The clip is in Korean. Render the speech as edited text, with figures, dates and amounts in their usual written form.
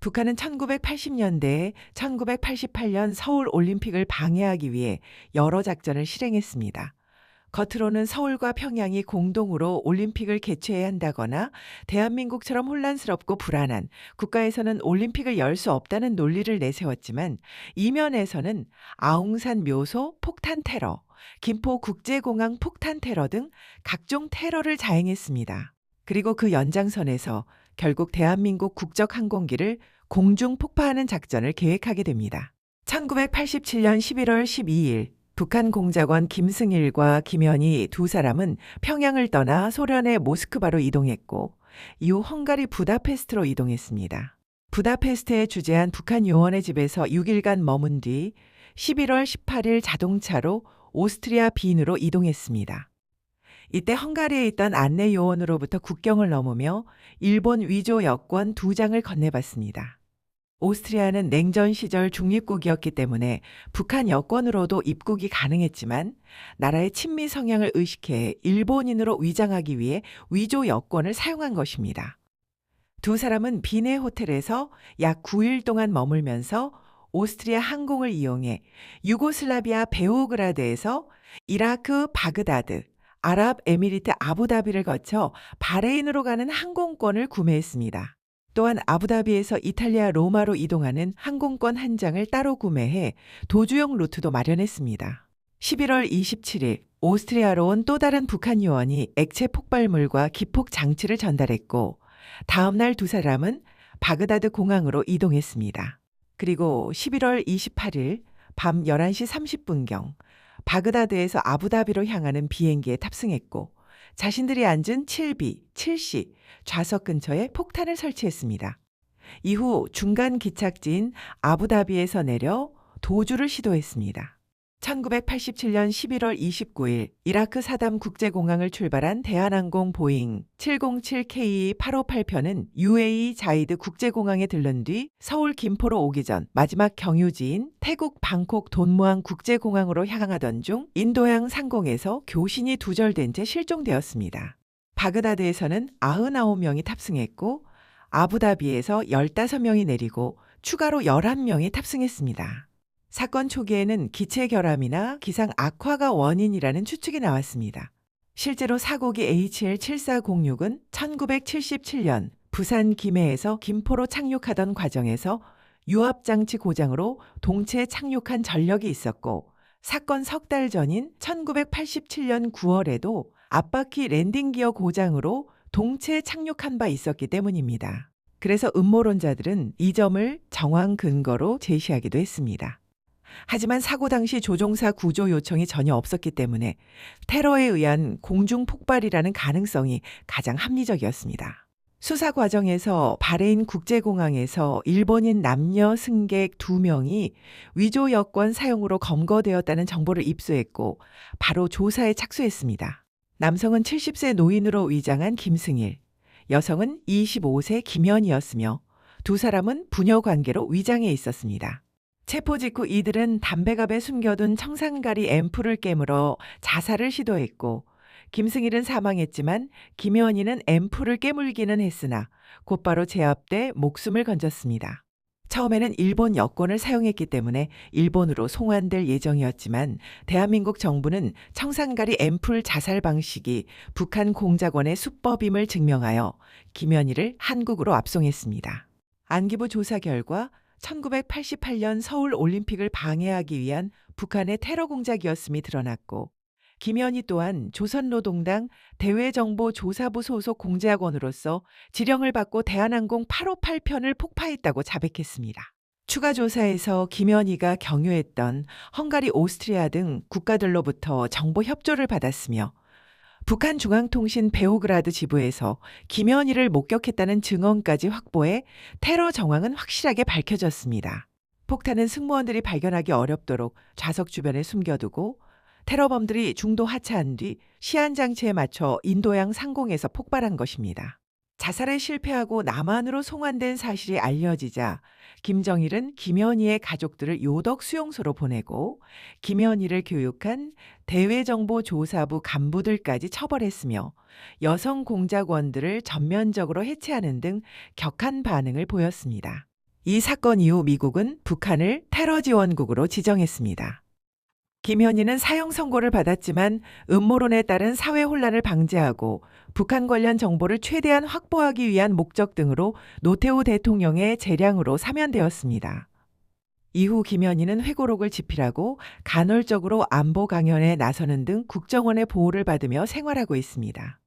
북한은 1980년대에 1988년 서울 올림픽을 방해하기 위해 여러 작전을 실행했습니다. 겉으로는 서울과 평양이 공동으로 올림픽을 개최해야 한다거나 대한민국처럼 혼란스럽고 불안한 국가에서는 올림픽을 열 수 없다는 논리를 내세웠지만 이면에서는 아웅산 묘소 폭탄 테러, 김포 국제공항 폭탄 테러 등 각종 테러를 자행했습니다. 그리고 그 연장선에서 결국 대한민국 국적 항공기를 공중 폭파하는 작전을 계획하게 됩니다. 1987년 11월 12일 북한 공작원 김승일과 김현희 두 사람은 평양을 떠나 소련의 모스크바로 이동했고 이후 헝가리 부다페스트로 이동했습니다. 부다페스트에 주재한 북한 요원의 집에서 6일간 머문 뒤 11월 18일 자동차로 오스트리아 빈으로 이동했습니다. 이때 헝가리에 있던 안내 요원으로부터 국경을 넘으며 일본 위조 여권 2장을 건네받습니다. 오스트리아는 냉전 시절 중립국이었기 때문에 북한 여권으로도 입국이 가능했지만 나라의 친미 성향을 의식해 일본인으로 위장하기 위해 위조 여권을 사용한 것입니다. 두 사람은 빈의 호텔에서 약 9일 동안 머물면서 오스트리아 항공을 이용해 유고슬라비아 베오그라드에서 이라크 바그다드, 아랍에미리트 아부다비를 거쳐 바레인으로 가는 항공권을 구매했습니다. 또한 아부다비에서 이탈리아 로마로 이동하는 항공권 한 장을 따로 구매해 도주용 루트도 마련했습니다. 11월 27일 오스트리아로 온 또 다른 북한 요원이 액체 폭발물과 기폭 장치를 전달했고 다음 날 두 사람은 바그다드 공항으로 이동했습니다. 그리고 11월 28일 밤 11시 30분경 바그다드에서 아부다비로 향하는 비행기에 탑승했고 자신들이 앉은 7B, 7C 좌석 근처에 폭탄을 설치했습니다. 이후 중간 기착지인 아부다비에서 내려 도주를 시도했습니다. 1987년 11월 29일 이라크 사담 국제공항을 출발한 대한항공 보잉 707KE858편은 UAE 자이드 국제공항에 들른 뒤 서울 김포로 오기 전 마지막 경유지인 태국 방콕 돈무안 국제공항으로 향하던 중 인도양 상공에서 교신이 두절된 채 실종되었습니다. 바그다드에서는 99명이 탑승했고 아부다비에서 15명이 내리고 추가로 11명이 탑승했습니다. 사건 초기에는 기체 결함이나 기상 악화가 원인이라는 추측이 나왔습니다. 실제로 사고기 HL7406은 1977년 부산 김해에서 김포로 착륙하던 과정에서 유압장치 고장으로 동체에 착륙한 전력이 있었고 사건 석 달 전인 1987년 9월에도 앞바퀴 랜딩기어 고장으로 동체에 착륙한 바 있었기 때문입니다. 그래서 음모론자들은 이 점을 정황 근거로 제시하기도 했습니다. 하지만 사고 당시 조종사 구조 요청이 전혀 없었기 때문에 테러에 의한 공중 폭발이라는 가능성이 가장 합리적이었습니다. 수사 과정에서 바레인 국제공항에서 일본인 남녀 승객 2명이 위조 여권 사용으로 검거되었다는 정보를 입수했고 바로 조사에 착수했습니다. 남성은 70세 노인으로 위장한 김승일, 여성은 25세 김현이었으며 두 사람은 부녀 관계로 위장해 있었습니다. 체포 직후 이들은 담배갑에 숨겨둔 청산가리 앰플을 깨물어 자살을 시도했고 김승일은 사망했지만 김현희는 앰플을 깨물기는 했으나 곧바로 제압돼 목숨을 건졌습니다. 처음에는 일본 여권을 사용했기 때문에 일본으로 송환될 예정이었지만 대한민국 정부는 청산가리 앰플 자살 방식이 북한 공작원의 수법임을 증명하여 김현희를 한국으로 압송했습니다. 안기부 조사 결과 1988년 서울 올림픽을 방해하기 위한 북한의 테러 공작이었음이 드러났고 김현희 또한 조선노동당 대외정보조사부 소속 공작원으로서 지령을 받고 대한항공 858편을 폭파했다고 자백했습니다. 추가 조사에서 김현희가 경유했던 헝가리, 오스트리아 등 국가들로부터 정보 협조를 받았으며 북한 중앙통신 베오그라드 지부에서 김현희를 목격했다는 증언까지 확보해 테러 정황은 확실하게 밝혀졌습니다. 폭탄은 승무원들이 발견하기 어렵도록 좌석 주변에 숨겨두고 테러범들이 중도 하차한 뒤 시한장치에 맞춰 인도양 상공에서 폭발한 것입니다. 자살에 실패하고 남한으로 송환된 사실이 알려지자 김정일은 김현희의 가족들을 요덕 수용소로 보내고 김현희를 교육한 대외정보조사부 간부들까지 처벌했으며 여성 공작원들을 전면적으로 해체하는 등 격한 반응을 보였습니다. 이 사건 이후 미국은 북한을 테러 지원국으로 지정했습니다. 김현희는 사형 선고를 받았지만 음모론에 따른 사회 혼란을 방지하고 북한 관련 정보를 최대한 확보하기 위한 목적 등으로 노태우 대통령의 재량으로 사면되었습니다. 이후 김현희는 회고록을 집필하고 간헐적으로 안보 강연에 나서는 등 국정원의 보호를 받으며 생활하고 있습니다.